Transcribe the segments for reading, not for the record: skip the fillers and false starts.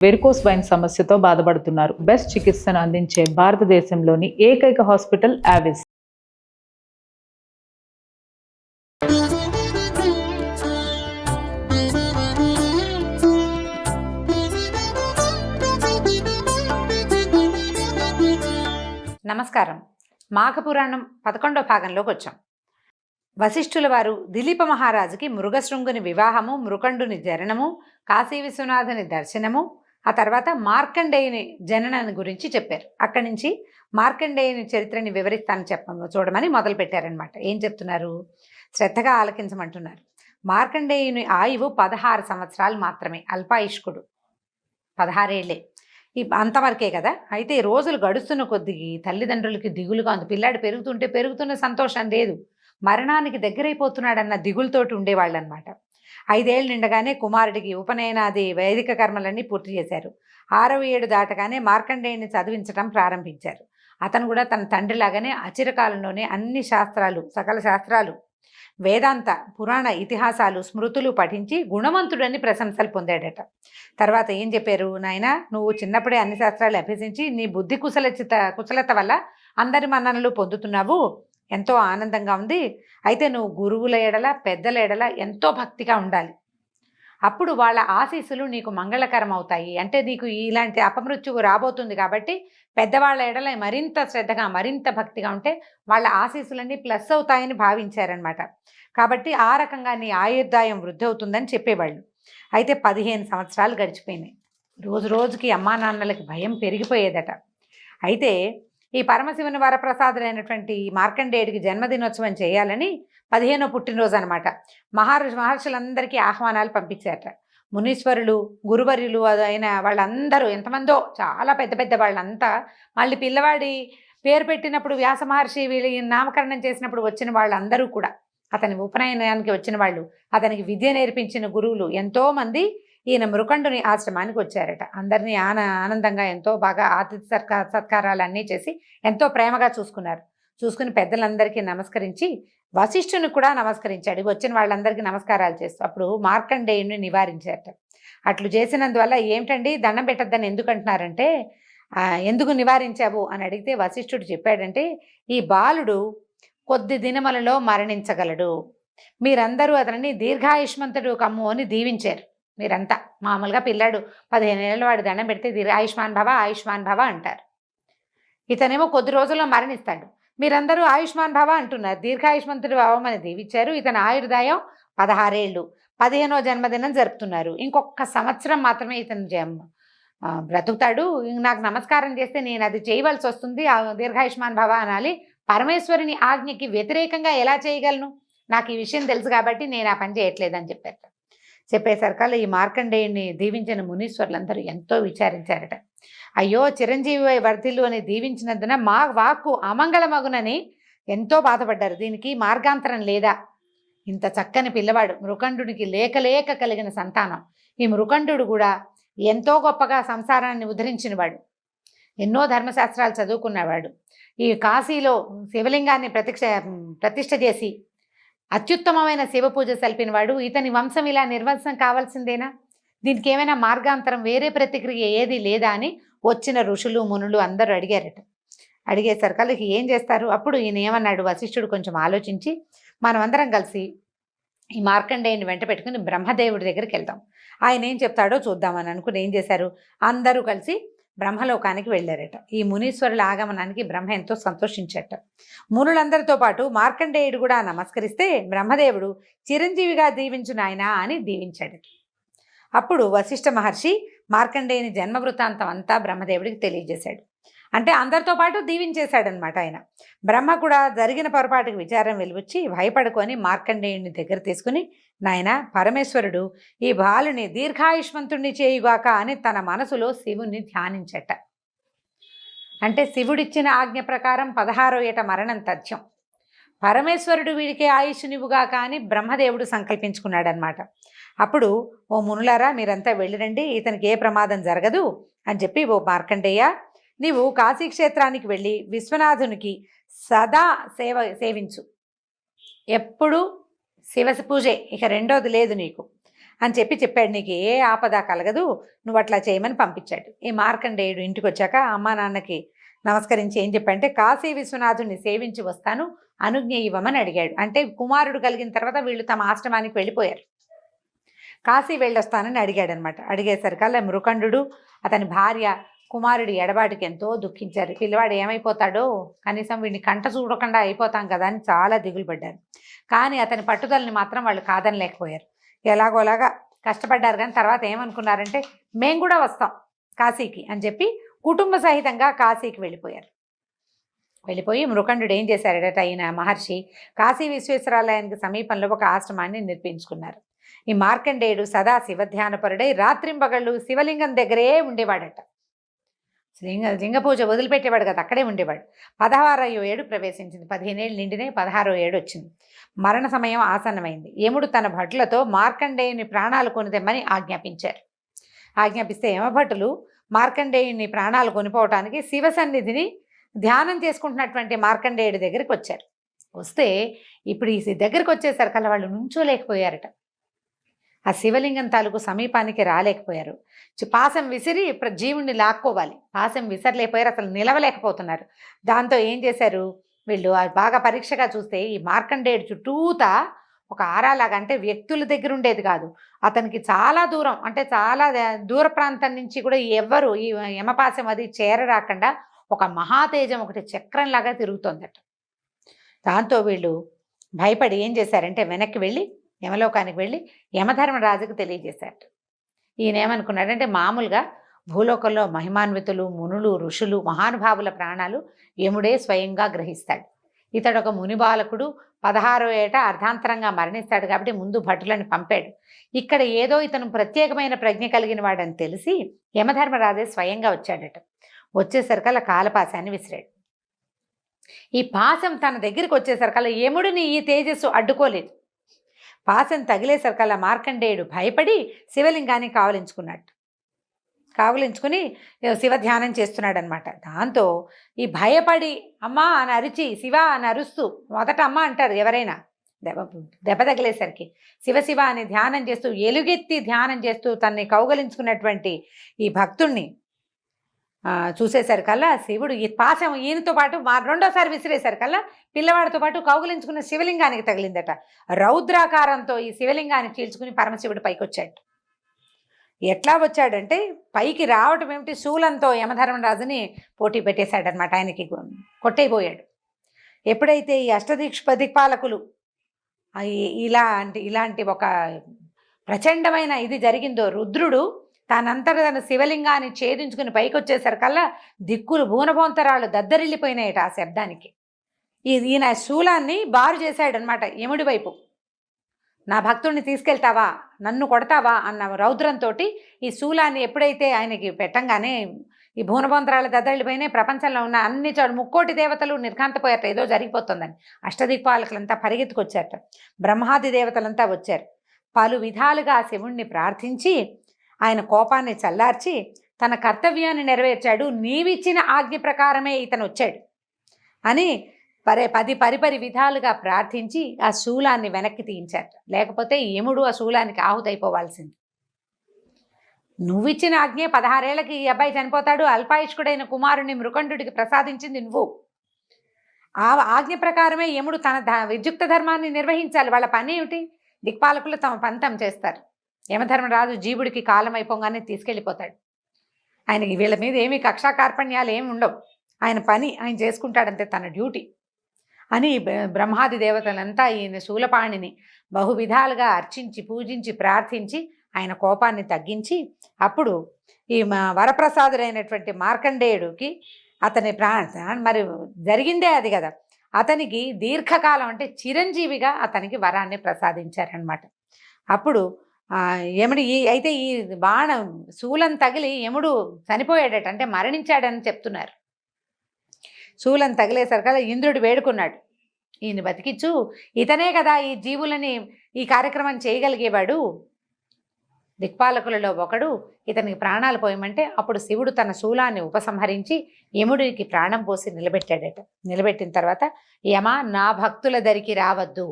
Varicose wine సమస్యతో బాధపడుతున్నారు. Best చికిత్సను అందించే భారతదేశంలోని ఏకైక హాస్పిటల్ ఆవిస్. నమస్కారం. మాఘపురాణం 11వ భాగంలోకి వచ్చాం. వశిష్ఠుల వారు దిలీప మహారాజుకి మృగశృంగుని వివాహము, మృకండుని జననము, కాశీ విశ్వనాథుని దర్శనము, ఆ తర్వాత మార్కండేయుని జననాన్ని గురించి చెప్పారు. అక్కడి నుంచి మార్కండేయుని చరిత్రని వివరిస్తాను చూడమని మొదలు పెట్టారనమాట. ఏం చెప్తున్నారు? శ్రద్ధగా ఆలకించమంటున్నారు. మార్కండేయుని ఆయువు 16 సంవత్సరాలు మాత్రమే, అల్పాయుష్కుడు, 16 ఏళ్లే. అంతవరకే కదా. అయితే రోజులు గడుస్తున్న కొద్దికి తల్లిదండ్రులకి దిగులుగా ఉంది. పిల్లాడు పెరుగుతున్న సంతోషం లేదు, మరణానికి దగ్గరైపోతున్నాడన్న దిగులతోటి ఉండేవాళ్ళు అనమాట. 5 ఏళ్ళు నిండగానే కుమారుడికి ఉపనయనాది వైదిక కర్మలన్నీ పూర్తి చేశారు. 6వ ఏడు దాటగానే మార్కండేయుని చదివించడం ప్రారంభించారు. అతను కూడా తన తండ్రిలాగానే అచిరకాలంలోనే అన్ని శాస్త్రాలు, సకల శాస్త్రాలు, వేదాంత, పురాణ ఇతిహాసాలు, స్మృతులు పఠించి గుణవంతుడని ప్రశంసలు పొందాడట. తర్వాత ఏం చెప్పారు? నాయనా, నువ్వు చిన్నప్పుడే అన్ని శాస్త్రాలు అభ్యసించి నీ బుద్ధి కుశలత వల్ల అందరి మన్ననలు పొందుతున్నావు, ఎంతో ఆనందంగా ఉంది. అయితే నువ్వు గురువుల ఎడల, పెద్దల ఎడల ఎంతో భక్తిగా ఉండాలి. అప్పుడు వాళ్ళ ఆశీస్సులు నీకు మంగళకరం అవుతాయి. అంటే నీకు ఇలాంటి అపమృత్యువు రాబోతుంది కాబట్టి పెద్దవాళ్ళ ఎడల మరింత శ్రద్ధగా, మరింత భక్తిగా ఉంటే వాళ్ళ ఆశీస్సులన్నీ ప్లస్ అవుతాయని భావించారనమాట. కాబట్టి ఆ రకంగా నీ ఆయుర్దాయం వృద్ధి అవుతుందని చెప్పేవాళ్ళు. అయితే 15 సంవత్సరాలు గడిచిపోయినాయి. రోజు రోజుకి అమ్మా నాన్నలకి భయం పెరిగిపోయేదట. అయితే ఈ పరమశివుని వరప్రసాదులైనటువంటి మార్కండేయుడికి జన్మదినోత్సవం చేయాలని 15వ పుట్టినరోజు అనమాట. మహర్షులందరికీ ఆహ్వానాలు పంపించారట. మునీశ్వరులు, గురువర్యులు అయిన వాళ్ళందరూ, ఎంతమందో, చాలా పెద్ద పెద్ద వాళ్ళంతా, మళ్ళీ పిల్లవాడి పేరు పెట్టినప్పుడు వ్యాస మహర్షి వీళ్ళ నామకరణం చేసినప్పుడు వచ్చిన వాళ్ళందరూ కూడా, అతని ఉపనయనానికి వచ్చిన వాళ్ళు, అతనికి విద్య నేర్పించిన గురువులు ఎంతోమంది ఈయన మృకండుని ఆశ్రమానికి వచ్చారట. అందరినీ ఆనందంగా ఎంతో బాగా ఆతిథ్య సత్కారాలు అన్నీ చేసి ఎంతో ప్రేమగా చూసుకుని పెద్దలందరికీ నమస్కరించి వశిష్ఠుని కూడా నమస్కరించాడు. వచ్చిన వాళ్ళందరికీ నమస్కారాలు చేస్తూ అప్పుడు మార్కండేయుని నివారించారట. అట్లు చేసినందువల్ల ఏమిటండి దండం పెట్టద్దని ఎందుకు అంటున్నారంటే, ఎందుకు నివారించావు అని అడిగితే వశిష్ఠుడు చెప్పాడంటే, ఈ బాలుడు కొద్ది దినములలో మరణించగలడు, మీరందరూ అతనిని దీర్ఘాయుష్మంతుడు కమ్ము అని దీవించారు. మీరంతా మామూలుగా పిల్లాడు 15 ఏళ్ళ వాడు దండం పెడితే ఆయుష్మాన్ భవ, ఆయుష్మాన్ భవ అంటారు. ఇతనేమో కొద్ది రోజుల్లో మరణిస్తాడు, మీరందరూ ఆయుష్మాన్ భవ అంటున్నారు, దీర్ఘాయుష్మంతుడు భవమని దీవించారు. ఇతని ఆయుర్దాయం 16 ఏళ్ళు, 15వ జన్మదినం జరుపుతున్నారు. ఇంకొక సంవత్సరం మాత్రమే ఇతను బ్రతుకుతాడు. నాకు నమస్కారం చేస్తే నేను అది చేయవలసి వస్తుంది, దీర్ఘాయుష్మాన్ భవ అనాలి. పరమేశ్వరుని ఆజ్ఞకి వ్యతిరేకంగా ఎలా చేయగలను? నాకు ఈ విషయం తెలుసు కాబట్టి నేను ఆ పని చేయట్లేదని చెప్పారు. చెప్పేసరికల్లా ఈ మార్కండేయుని దీవించిన మునీశ్వరులందరూ ఎంతో విచారించారట. అయ్యో, చిరంజీవి వర్ధిల్లు అని దీవించినందున మా వాక్కు అమంగళమగునని ఎంతో బాధపడ్డారు. దీనికి మార్గాంతరం లేదా? ఇంత చక్కని పిల్లవాడు, మృకండునికి లేక కలిగిన సంతానం. ఈ మృకండు కూడా ఎంతో గొప్పగా సంసారాన్ని ఉద్ధరించినవాడు, ఎన్నో ధర్మశాస్త్రాలు చదువుకున్నవాడు, ఈ కాశీలో శివలింగాన్ని ప్రతిష్ఠ చేసి అత్యుత్తమమైన శివ పూజ సల్పినవాడు. ఇతని వంశం ఇలా నిర్వంశం కావాల్సిందేనా? దీనికి ఏమైనా మార్గాంతరం, వేరే ప్రతిక్రియ ఏది లేదా అని వచ్చిన ఋషులు, మునులు అందరూ అడిగారట. అడిగేసరికల్లా ఏం చేస్తారు? అప్పుడు ఈయన ఏమన్నాడు? వశిష్ఠుడు కొంచెం ఆలోచించి, మనం అందరం కలిసి ఈ మార్కండేయుని వెంట పెట్టుకుని బ్రహ్మదేవుడి దగ్గరికి వెళ్దాం, ఆయన ఏం చెప్తాడో చూద్దామని అనుకుని ఏం చేశారు? అందరూ కలిసి బ్రహ్మలోకానికి వెళ్ళారట. ఈ మునీశ్వరుల ఆగమనానికి బ్రహ్మ ఎంతో సంతోషించట. మునులందరితో పాటు మార్కండేయుడు కూడా నమస్కరిస్తే బ్రహ్మదేవుడు చిరంజీవిగా దీవించు నాయనా అని దీవించాడు. అప్పుడు వశిష్ఠ మహర్షి మార్కండేయుని జన్మ వృత్తాంతం అంతా బ్రహ్మదేవుడికి తెలియజేశాడు. అంటే అందరితో పాటు దీవించేశాడనమాట ఆయన. బ్రహ్మ కూడా జరిగిన పొరపాటుకి విచారం వెలువచ్చి భయపడుకొని మార్కండేయుని దగ్గర తీసుకుని, నాయన, పరమేశ్వరుడు ఈ బాలుని దీర్ఘాయుష్మంతుణ్ణి చేయుగాక అని తన మనసులో శివుణ్ణి ధ్యానించట. అంటే శివుడిచ్చిన ఆజ్ఞ ప్రకారం 16వ ఏట మరణం తథ్యం. పరమేశ్వరుడు వీడికి ఆయుష్నివ్వుగాక అని బ్రహ్మదేవుడు సంకల్పించుకున్నాడనమాట. అప్పుడు, ఓ మునులారా, మీరంతా వెళ్ళిరండి, ఇతనికి ఏ ప్రమాదం జరగదు అని చెప్పి, ఓ మార్కండేయ, నీవు కాశీక్షేత్రానికి వెళ్ళి విశ్వనాథునికి సదా సేవించు, ఎప్పుడు శివ పూజే, ఇక రెండోది లేదు నీకు. అని చెప్పాడు. నీకు ఏ ఆపద కలగదు, నువ్వు అట్లా చేయమని పంపించాడు. ఈ మార్కండేయుడు ఇంటికి వచ్చాక అమ్మా నాన్నకి నమస్కరించి ఏం చెప్పంటే, కాశీ విశ్వనాథుని సేవించి వస్తాను, అనుజ్ఞ ఇవ్వమని అడిగాడు. అంటే కుమారుడు కలిగిన తర్వాత వీళ్ళు తమ ఆశ్రమానికి వెళ్ళిపోయారు. కాశీ వెళ్ళొస్తానని అడిగాడు అనమాట. అడిగేసరికల్లా మృకండు అతని భార్య కుమారుడి ఎడబాటుకి ఎంతో దుఃఖించారు. పిల్లవాడు ఏమైపోతాడో, కనీసం వీడిని కంట చూడకుండా అయిపోతాం కదా అని చాలా దిగులు పడ్డారు. కానీ అతని పట్టుదలని మాత్రం వాళ్ళు కాదనలేకపోయారు. ఎలాగోలాగా కష్టపడ్డారు. కానీ తర్వాత ఏమనుకున్నారంటే, మేము కూడా వస్తాం కాశీకి అని చెప్పి కుటుంబ సహితంగా కాశీకి వెళ్ళిపోయి మృకండు ఏం చేశారట, ఈయన మహర్షి కాశీ విశ్వేశ్వరాలయానికి సమీపంలో ఒక ఆశ్రమాన్ని నిర్మించుకున్నారు. ఈ మార్కండేయుడు సదా శివధ్యానపరుడై రాత్రింబగళ్ళు శివలింగం దగ్గరే ఉండేవాడట. లింగ పూజ వదిలిపెట్టేవాడు కదా, అక్కడే ఉండేవాడు. 16వ ఏడు ప్రవేశించింది. 15 ఏళ్ళు నిండినాయి, 16వ ఏడు వచ్చింది. మరణ సమయం ఆసన్నమైంది. యముడు తన భటులతో మార్కండేయుని ప్రాణాలు కొనిదెమ్మని ఆజ్ఞాపిస్తే యమభటులు మార్కండేయుని ప్రాణాలు కొనిపోవటానికి శివ సన్నిధిని ధ్యానం చేసుకుంటున్నటువంటి మార్కండేయుడి దగ్గరికి వచ్చారు. వస్తే ఇప్పుడు ఈ దగ్గరికి వచ్చేసరికల్లా వాళ్ళు నుంచోలేకపోయారట. ఆ శివలింగం తాలూకు సమీపానికి రాలేకపోయారు. పాశం విసిరి జీవుణ్ణి లాక్కోవాలి, పాశం విసరలేకపోయారు, అసలు నిలవలేకపోతున్నారు. దాంతో ఏం చేశారు వీళ్ళు, బాగా పరీక్షగా చూస్తే ఈ మార్కండేయుడు చుట్టూత ఒక ఆరాలాగా, అంటే వ్యక్తుల దగ్గర ఉండేది కాదు, అతనికి చాలా దూరం, అంటే చాలా దూర ప్రాంతం నుంచి కూడా ఎవ్వరు ఈ యమపాశం అది చేరరాకుండా ఒక మహాతేజం ఒకటి చక్రంలాగా తిరుగుతోందట. దాంతో వీళ్ళు భయపడి ఏం చేశారంటే వెనక్కి వెళ్ళి యమలోకానికి వెళ్ళి యమధర్మరాజుకు తెలియజేశారు. ఈయన ఏమనుకున్నాడంటే, మామూలుగా భూలోకంలో మహిమాన్వితులు, మునులు, ఋషులు, మహానుభావుల ప్రాణాలు యముడే స్వయంగా గ్రహిస్తాడు. ఇతడు ఒక ముని బాలకుడు, 16వ ఏట అర్ధాంతరంగా మరణిస్తాడు కాబట్టి ముందు భటులను పంపాడు. ఇక్కడ ఏదో ఇతను ప్రత్యేకమైన ప్రజ్ఞ కలిగిన వాడని తెలిసి యమధర్మరాజే స్వయంగా వచ్చాడట. వచ్చేసరికల్లా కాలపాశాన్ని విసిరాడు. ఈ పాశం తన దగ్గరికి వచ్చేసరికల్లా యముడిని ఈ తేజస్సు అడ్డుకోలేదు. పాశం తగిలేసరికల్లా మార్కండేయుడు భయపడి శివలింగాన్ని కావలించుకుని శివ ధ్యానం చేస్తున్నాడు అనమాట. దాంతో ఈ భయపడి అమ్మా అని అరిచి, శివ అని అరుస్తూ, మొదట అమ్మ అంటారు ఎవరైనా దెబ్బ తగిలేసరికి, శివ అని ధ్యానం చేస్తూ, ఎలుగెత్తి ధ్యానం చేస్తూ తన్ని కౌగలించుకున్నటువంటి ఈ భక్తుణ్ణి చూసేసరికల్లా శివుడు ఈ పాశం ఈయనతో పాటు రెండోసారి విసిరేసరికల్లా పిల్లవాడితో పాటు కౌగులించుకున్న శివలింగానికి తగిలిందట. రౌద్రాకారంతో ఈ శివలింగాన్ని చీల్చుకుని పరమశివుడు పైకి వచ్చాడు. ఎట్లా వచ్చాడంటే, పైకి రావటం ఏమిటి, శూలంతో యమధర్మరాజుని పోటీ పెట్టేశాడనమాట. ఆయనకి కొట్టైపోయాడు. ఎప్పుడైతే ఈ దిక్పాలకులు ఇలాంటి ఒక ప్రచండమైన ఇది జరిగిందో, రుద్రుడు తనంతట తన శివలింగాన్ని ఛేదించుకుని పైకి వచ్చేసరికల్లా దిక్కులు భూనభోంతరాలు దద్దరిల్లిపోయినాయట ఆ శబ్దానికి. ఈయన శూలాన్ని బారు చేశాడనమాట యముడి వైపు. నా భక్తుడిని తీసుకెళ్తావా, నన్ను కొడతావా అన్న రౌద్రంతో ఈ శూలాన్ని ఎప్పుడైతే ఆయనకి పెట్టంగానే ఈ భూనభోంతరాలు దద్దరిల్లిపోయినాయి. ప్రపంచంలో ఉన్న అన్ని చోట్ల 3,000,000 దేవతలు నిర్ఘాంతపోయారట, ఏదో జరిగిపోతుందని. అష్టదిక్పాలకులంతా పరిగెత్తుకొచ్చారట. బ్రహ్మాది దేవతలంతా వచ్చారు. పలు విధాలుగా ఆ శివుణ్ణి ప్రార్థించి ఆయన కోపాన్ని చల్లార్చి తన కర్తవ్యాన్ని నెరవేర్చాడు. నీవిచ్చిన ఆజ్ఞ ప్రకారమే ఇతను వచ్చాడు అని పరిపరి విధాలుగా ప్రార్థించి ఆ శూలాన్ని వెనక్కి తీయించారు. లేకపోతే యముడు ఆ శూలానికి ఆహుతైపోవాల్సింది. నువ్విచ్చిన ఆజ్ఞే 16 ఏళ్లకి ఈ అబ్బాయి చనిపోతాడు, అల్పాయుష్కుడైన కుమారుని మృకండుడికి ప్రసాదించింది నువ్వు. ఆ ఆజ్ఞ ప్రకారమే యముడు తన విద్యుక్త ధర్మాన్ని నిర్వహించాలి. వాళ్ళ పని ఏమిటి, దిక్పాలకులు తమ పంతం చేస్తారు. యమధర్మరాజు జీవుడికి కాలం అయిపోగానే తీసుకెళ్ళిపోతాడు. ఆయనకి వీళ్ళ మీద ఏమీ కక్షా కార్పణ్యాలు ఏమి ఉండవు. ఆయన పని ఆయన చేసుకుంటాడంతే, తన డ్యూటీ అని బ్రహ్మాది దేవతలంతా ఈయన శూలపాణిని బహువిధాలుగా అర్చించి పూజించి ప్రార్థించి ఆయన కోపాన్ని తగ్గించి అప్పుడు ఈ వరప్రసాదుడైనటువంటి మార్కండేయుడికి అతని మరి జరిగిందే అది కదా, అతనికి దీర్ఘకాలం అంటే చిరంజీవిగా అతనికి వరాన్ని ప్రసాదించారనమాట. అప్పుడు యముడు అయితే ఈ బాణం శూలం తగిలి యముడు చనిపోయాడట, అంటే మరణించాడని చెప్తున్నారు. శూలం తగిలేసరికల్లా ఇంద్రుడు వేడుకున్నాడు, ఈయన బతికిచ్చు, ఇతనే కదా ఈ జీవులని ఈ కార్యక్రమం చేయగలిగేవాడు, దిక్పాలకులలో ఒకడు, ఇతనికి ప్రాణాలు పోయమంటే అప్పుడు శివుడు తన శూలాన్ని ఉపసంహరించి యముడికి ప్రాణం పోసి నిలబెట్టాడట. నిలబెట్టిన తర్వాత, యమ నా భక్తుల దరికి రావద్దు,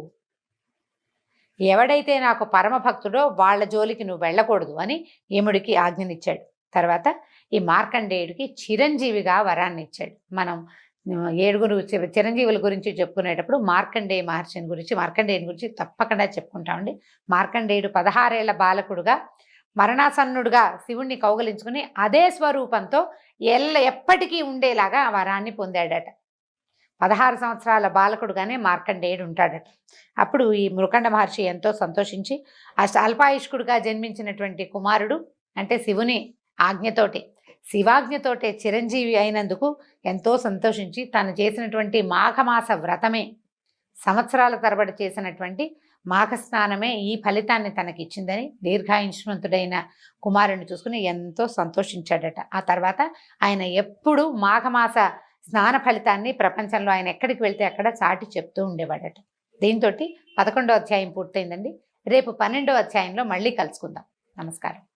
ఎవడైతే నాకు పరమ భక్తుడో వాళ్ళ జోలికి నువ్వు వెళ్ళకూడదు అని యముడికి ఆజ్ఞనిచ్చాడు. తర్వాత ఈ మార్కండేయుడికి చిరంజీవిగా వరాన్ని ఇచ్చాడు. మనం ఏడుగురు చిరంజీవుల గురించి చెప్పుకునేటప్పుడు మార్కండేయుని గురించి తప్పకుండా చెప్పుకుంటామండి. మార్కండేయుడు 16 ఏళ్ల బాలకుడుగా మరణాసన్నుడుగా శివుణ్ణి కౌగలించుకుని అదే స్వరూపంతో ఎప్పటికీ ఉండేలాగా వరాన్ని పొందాడట. 16 సంవత్సరాల బాలకుడుగానే మార్కండేయుడు ఉంటాడట. అప్పుడు ఈ మృకండ మహర్షి ఎంతో సంతోషించి అల్పాయుష్కుడుగా జన్మించినటువంటి కుమారుడు అంటే శివుని ఆజ్ఞతోటి శివాజ్ఞతోటే చిరంజీవి అయినందుకు ఎంతో సంతోషించి తను చేసినటువంటి మాఘమాస వ్రతమే, సంవత్సరాల తరబడి చేసినటువంటి మాఘస్నానమే ఈ ఫలితాన్ని తనకిచ్చిందని దీర్ఘాయుష్మంతుడైన కుమారుని చూసుకుని ఎంతో సంతోషించాడట. ఆ తర్వాత ఆయన ఎప్పుడూ మాఘమాస స్నాన ఫలితాన్ని ప్రపంచంలో ఆయన ఎక్కడికి వెళ్తే అక్కడ చాటి చెప్తూ ఉండేవాడట. దీంతో 11వ అధ్యాయం పూర్తయిందండి. రేపు 12వ అధ్యాయంలో మళ్ళీ కలుసుకుందాం. నమస్కారం.